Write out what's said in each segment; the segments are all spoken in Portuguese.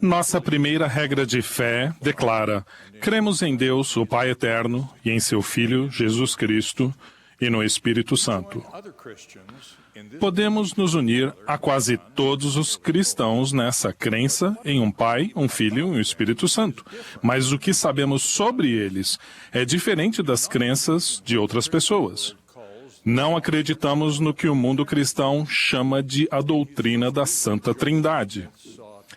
Nossa primeira regra de fé declara: cremos em Deus, o Pai Eterno, e em seu Filho, Jesus Cristo, e no Espírito Santo. Podemos nos unir a quase todos os cristãos nessa crença em um Pai, um Filho e um Espírito Santo. Mas o que sabemos sobre eles é diferente das crenças de outras pessoas. Não acreditamos no que o mundo cristão chama de a doutrina da Santa Trindade.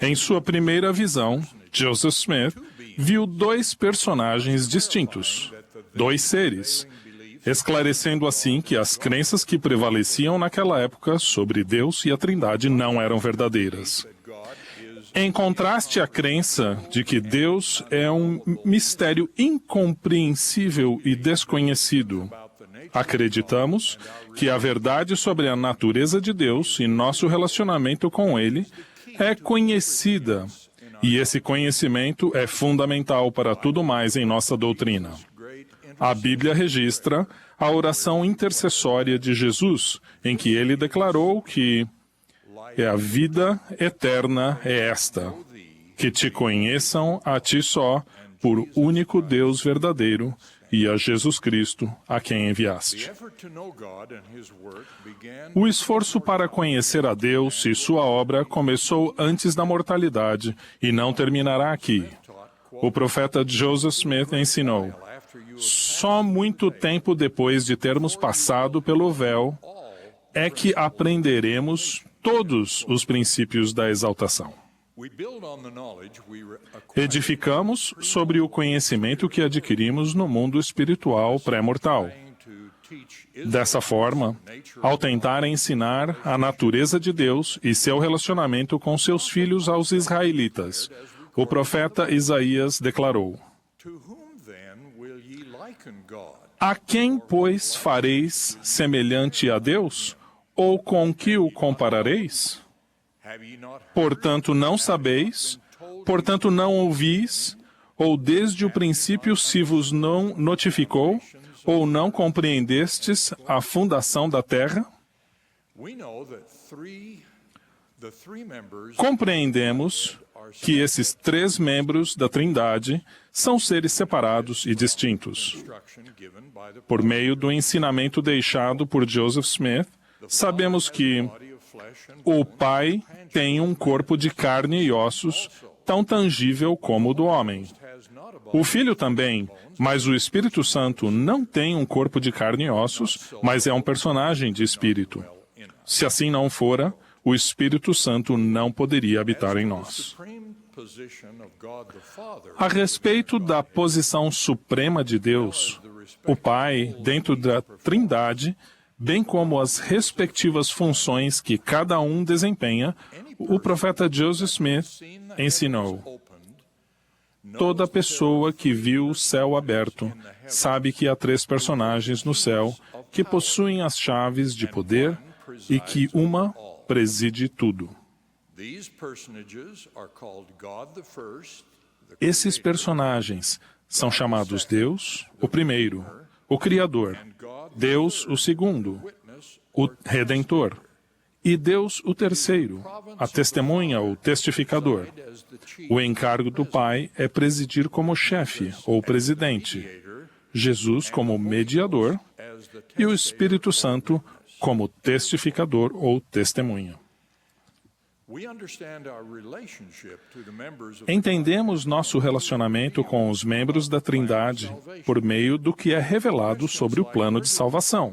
Em sua primeira visão, Joseph Smith viu dois personagens distintos, dois seres, esclarecendo assim que as crenças que prevaleciam naquela época sobre Deus e a Trindade não eram verdadeiras. Em contraste à crença de que Deus é um mistério incompreensível e desconhecido, acreditamos que a verdade sobre a natureza de Deus e nosso relacionamento com Ele é conhecida, e esse conhecimento é fundamental para tudo mais em nossa doutrina. A Bíblia registra a oração intercessória de Jesus, em que ele declarou que a vida eterna é esta, que te conheçam a ti só, por único Deus verdadeiro, e a Jesus Cristo, a quem enviaste. O esforço para conhecer a Deus e sua obra começou antes da mortalidade e não terminará aqui. O profeta Joseph Smith ensinou: só muito tempo depois de termos passado pelo véu é que aprenderemos todos os princípios da exaltação. Edificamos sobre o conhecimento que adquirimos no mundo espiritual pré-mortal. Dessa forma, ao tentar ensinar a natureza de Deus e seu relacionamento com seus filhos aos israelitas, o profeta Isaías declarou: a quem, pois, fareis semelhante a Deus? Ou com que o comparareis? Portanto, não sabeis, portanto, não ouvis, ou desde o princípio se vos não notificou, ou não compreendestes a fundação da terra? Compreendemos que esses três membros da Trindade são seres separados e distintos. Por meio do ensinamento deixado por Joseph Smith, sabemos que o Pai tem um corpo de carne e ossos tão tangível como o do homem. O Filho também, mas o Espírito Santo não tem um corpo de carne e ossos, mas é um personagem de espírito. Se assim não fora, o Espírito Santo não poderia habitar em nós. A respeito da posição suprema de Deus, o Pai, dentro da Trindade, bem como as respectivas funções que cada um desempenha, o profeta Joseph Smith ensinou: toda pessoa que viu o céu aberto sabe que há três personagens no céu que possuem as chaves de poder e que uma preside tudo. Esses personagens são chamados Deus, o primeiro, o Criador, Deus, o segundo, o Redentor, e Deus, o terceiro, a testemunha ou testificador. O encargo do Pai é presidir como chefe ou presidente, Jesus como mediador e o Espírito Santo como testificador ou testemunha. Entendemos nosso relacionamento com os membros da Trindade por meio do que é revelado sobre o plano de salvação.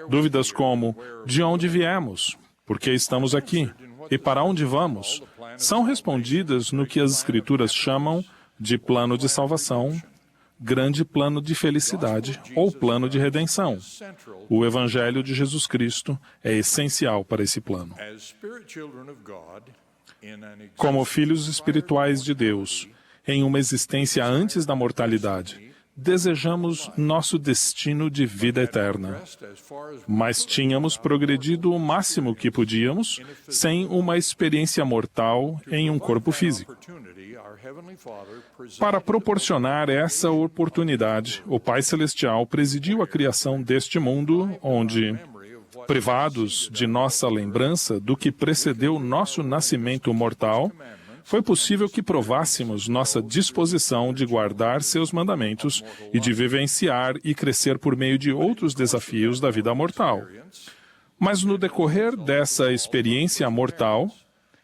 Dúvidas como: de onde viemos? Por que estamos aqui? E para onde vamos? São respondidas no que as Escrituras chamam de plano de salvação, grande plano de felicidade ou plano de redenção. O Evangelho de Jesus Cristo é essencial para esse plano. Como filhos espirituais de Deus, em uma existência antes da mortalidade, desejamos nosso destino de vida eterna. Mas tínhamos progredido o máximo que podíamos sem uma experiência mortal em um corpo físico. Para proporcionar essa oportunidade, o Pai Celestial presidiu a criação deste mundo onde, Privados de nossa lembrança do que precedeu nosso nascimento mortal, foi possível que provássemos nossa disposição de guardar seus mandamentos e de vivenciar e crescer por meio de outros desafios da vida mortal. Mas no decorrer dessa experiência mortal,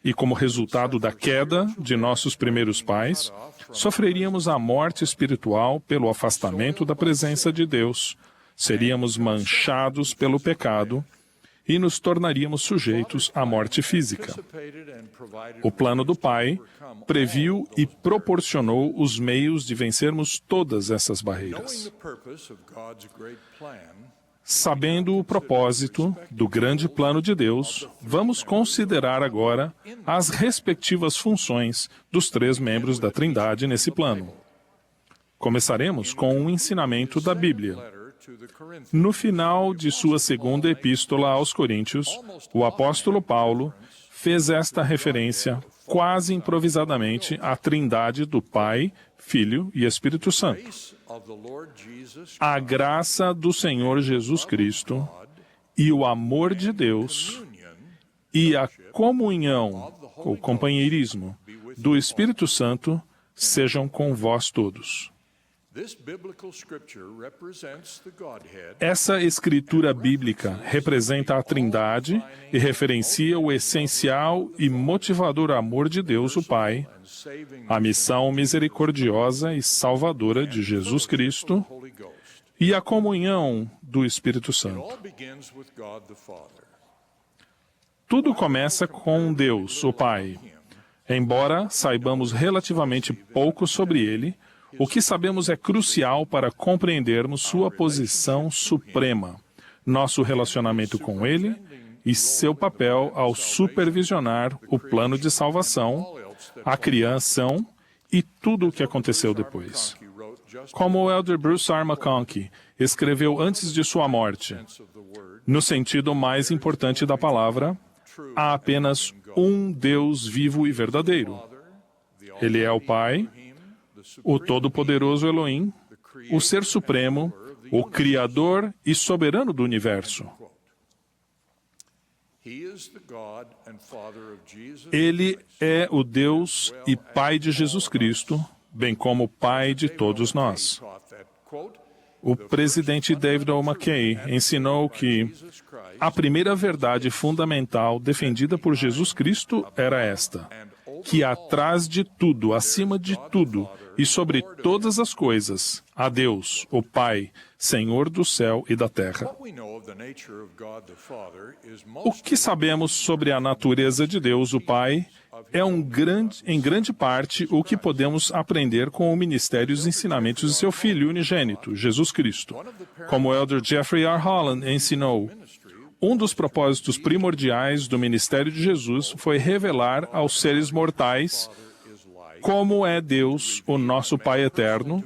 e como resultado da queda de nossos primeiros pais, sofreríamos a morte espiritual pelo afastamento da presença de Deus, seríamos manchados pelo pecado e nos tornaríamos sujeitos à morte física. O plano do Pai previu e proporcionou os meios de vencermos todas essas barreiras. Sabendo o propósito do grande plano de Deus, vamos considerar agora as respectivas funções dos três membros da Trindade nesse plano. Começaremos com um ensinamento da Bíblia. No final de sua segunda epístola aos Coríntios, o apóstolo Paulo fez esta referência quase improvisadamente à Trindade do Pai, Filho e Espírito Santo. A graça do Senhor Jesus Cristo e o amor de Deus e a comunhão, ou companheirismo, do Espírito Santo sejam com vós todos. Essa escritura bíblica representa a Trindade e referencia o essencial e motivador amor de Deus, o Pai, a missão misericordiosa e salvadora de Jesus Cristo e a comunhão do Espírito Santo. Tudo começa com Deus, o Pai. Embora saibamos relativamente pouco sobre Ele, o que sabemos é crucial para compreendermos sua posição suprema, nosso relacionamento com Ele e seu papel ao supervisionar o plano de salvação, a criação e tudo o que aconteceu depois. Como o elder Bruce R. McConkie escreveu antes de sua morte, no sentido mais importante da palavra, há apenas um Deus vivo e verdadeiro. Ele é o Pai, o Todo-Poderoso Elohim, o Ser Supremo, o Criador e Soberano do Universo. Ele é o Deus e Pai de Jesus Cristo, bem como Pai de todos nós. O presidente David O. McKay ensinou que a primeira verdade fundamental defendida por Jesus Cristo era esta: que atrás de tudo, acima de tudo e sobre todas as coisas, há Deus, o Pai, Senhor do céu e da terra. O que sabemos sobre a natureza de Deus, o Pai, é em grande parte o que podemos aprender com o ministério e os ensinamentos de seu Filho unigênito, Jesus Cristo. Como o elder Jeffrey R. Holland ensinou, um dos propósitos primordiais do ministério de Jesus foi revelar aos seres mortais como é Deus, o nosso Pai eterno,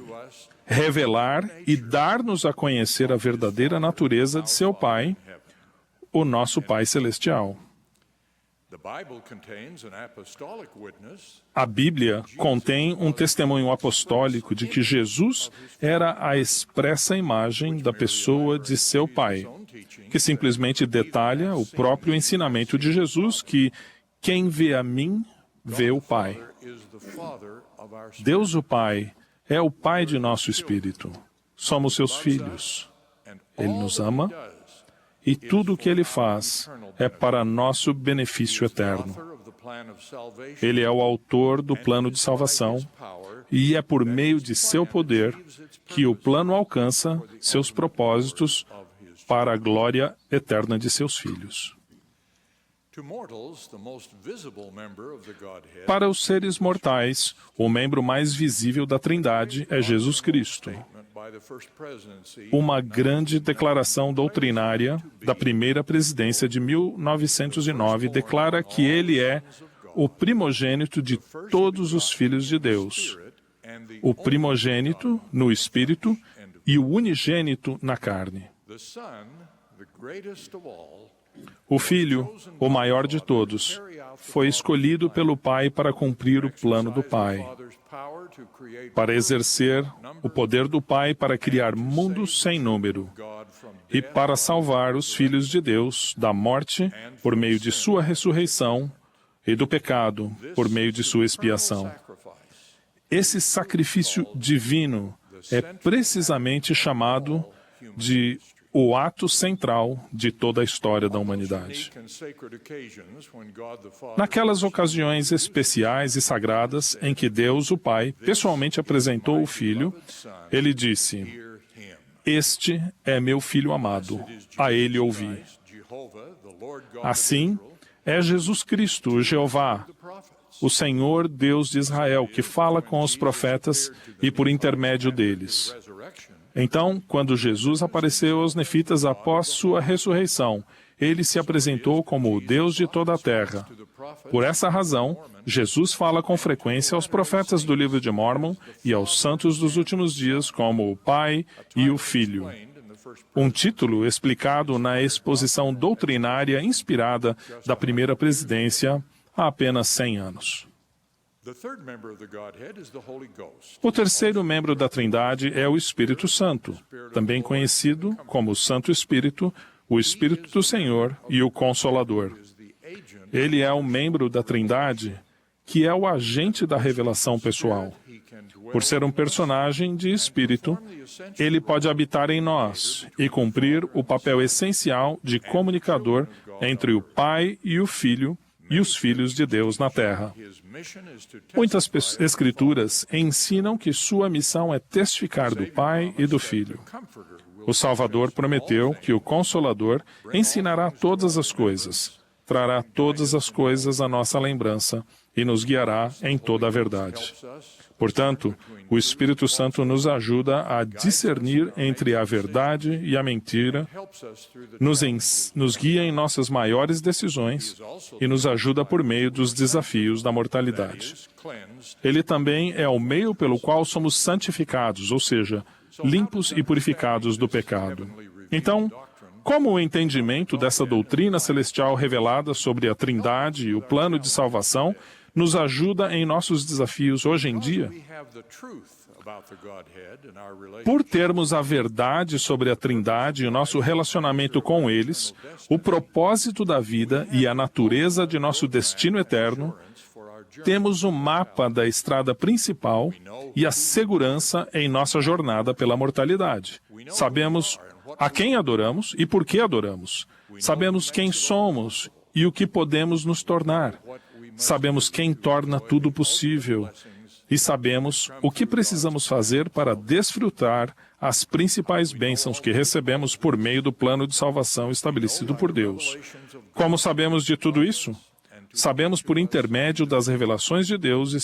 revelar e dar-nos a conhecer a verdadeira natureza de seu Pai, o nosso Pai celestial. A Bíblia contém um testemunho apostólico de que Jesus era a expressa imagem da pessoa de seu Pai, que simplesmente detalha o próprio ensinamento de Jesus que quem vê a mim, vê o Pai. Deus o Pai é o Pai de nosso espírito. Somos seus filhos. Ele nos ama e tudo o que Ele faz é para nosso benefício eterno. Ele é o autor do plano de salvação e é por meio de seu poder que o plano alcança seus propósitos para a glória eterna de seus filhos. Para os seres mortais, o membro mais visível da Trindade é Jesus Cristo. Uma grande declaração doutrinária da primeira presidência de 1909 declara que ele é o primogênito de todos os filhos de Deus, o primogênito no Espírito e o unigênito na carne. O Filho, o maior de todos, foi escolhido pelo Pai para cumprir o plano do Pai. para exercer o poder do Pai para criar mundos sem número e para salvar os filhos de Deus da morte por meio de sua ressurreição e do pecado por meio de sua expiação. Esse sacrifício divino é precisamente chamado de o ato central de toda a história da humanidade. Naquelas ocasiões especiais e sagradas em que Deus, o Pai, pessoalmente apresentou o Filho, ele disse: "Este é meu Filho amado, a ele ouvi." Assim, é Jesus Cristo, o Jeová, o Senhor Deus de Israel, que fala com os profetas e por intermédio deles. Então, quando Jesus apareceu aos nefitas após sua ressurreição, ele se apresentou como o Deus de toda a terra. Por essa razão, Jesus fala com frequência aos profetas do livro de Mórmon e aos santos dos últimos dias como o Pai e o Filho. Um título explicado na exposição doutrinária inspirada da primeira presidência há apenas 100 anos. O terceiro membro da Trindade é o Espírito Santo, também conhecido como o Santo Espírito, o Espírito do Senhor e o Consolador. Ele é um membro da Trindade que é o agente da revelação pessoal. Por ser um personagem de espírito, ele pode habitar em nós e cumprir o papel essencial de comunicador entre o Pai e o Filho e os filhos de Deus na terra. Muitas escrituras ensinam que sua missão é testificar do Pai e do Filho. O Salvador prometeu que o Consolador ensinará todas as coisas, trará todas as coisas à nossa lembrança e nos guiará em toda a verdade. Portanto, o Espírito Santo nos ajuda a discernir entre a verdade e a mentira, nos guia em nossas maiores decisões e nos ajuda por meio dos desafios da mortalidade. Ele também é o meio pelo qual somos santificados, ou seja, limpos e purificados do pecado. Então, como o entendimento dessa doutrina celestial revelada sobre a Trindade e o plano de salvação nos ajuda em nossos desafios hoje em dia? Por termos a verdade sobre a Trindade e o nosso relacionamento com eles, o propósito da vida e a natureza de nosso destino eterno, temos o mapa da estrada principal e a segurança em nossa jornada pela mortalidade. Sabemos a quem adoramos e por que adoramos. Sabemos quem somos e o que podemos nos tornar. Sabemos quem torna tudo possível e sabemos o que precisamos fazer para desfrutar as principais bênçãos que recebemos por meio do plano de salvação estabelecido por Deus. Como sabemos de tudo isso? Sabemos por intermédio das revelações de Deus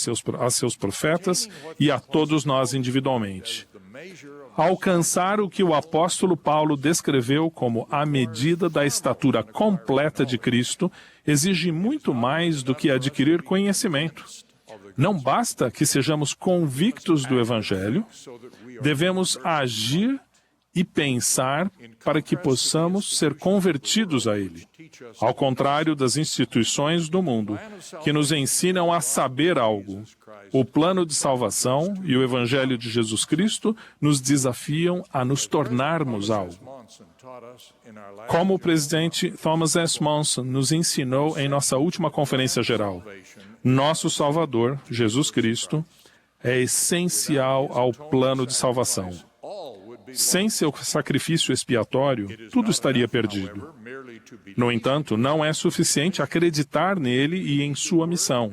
a seus profetas e a todos nós individualmente. Alcançar o que o apóstolo Paulo descreveu como a medida da estatura completa de Cristo exige muito mais do que adquirir conhecimento. Não basta que sejamos convictos do Evangelho, devemos agir e pensar para que possamos ser convertidos a ele. Ao contrário das instituições do mundo, que nos ensinam a saber algo, o plano de salvação e o Evangelho de Jesus Cristo nos desafiam a nos tornarmos algo. Como o presidente Thomas S. Monson nos ensinou em nossa última conferência geral, nosso Salvador, Jesus Cristo, é essencial ao plano de salvação. Sem seu sacrifício expiatório, tudo estaria perdido. No entanto, não é suficiente acreditar nele e em sua missão.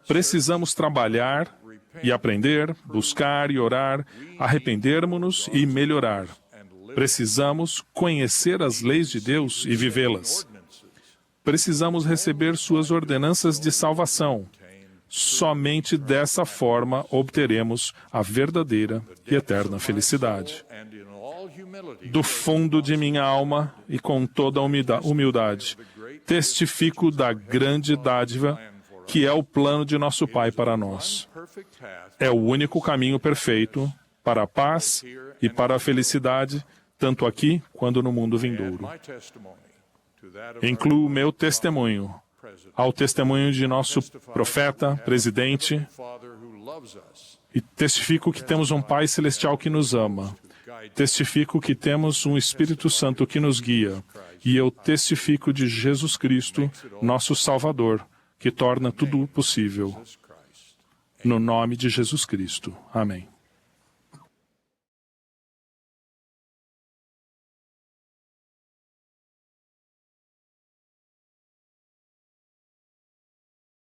Precisamos trabalhar e aprender, buscar e orar, arrependermos-nos e melhorar. Precisamos conhecer as leis de Deus e vivê-las. Precisamos receber suas ordenanças de salvação. Somente dessa forma obteremos a verdadeira e eterna felicidade. Do fundo de minha alma e com toda a humildade, testifico da grande dádiva que é o plano de nosso Pai para nós. É o único caminho perfeito para a paz e para a felicidade, tanto aqui quanto no mundo vindouro. Incluo meu testemunho ao testemunho de nosso profeta, presidente, E testifico que temos um Pai Celestial que nos ama. Testifico que temos um Espírito Santo que nos guia. E eu testifico de Jesus Cristo, nosso Salvador, que torna tudo possível. No nome de Jesus Cristo. Amém.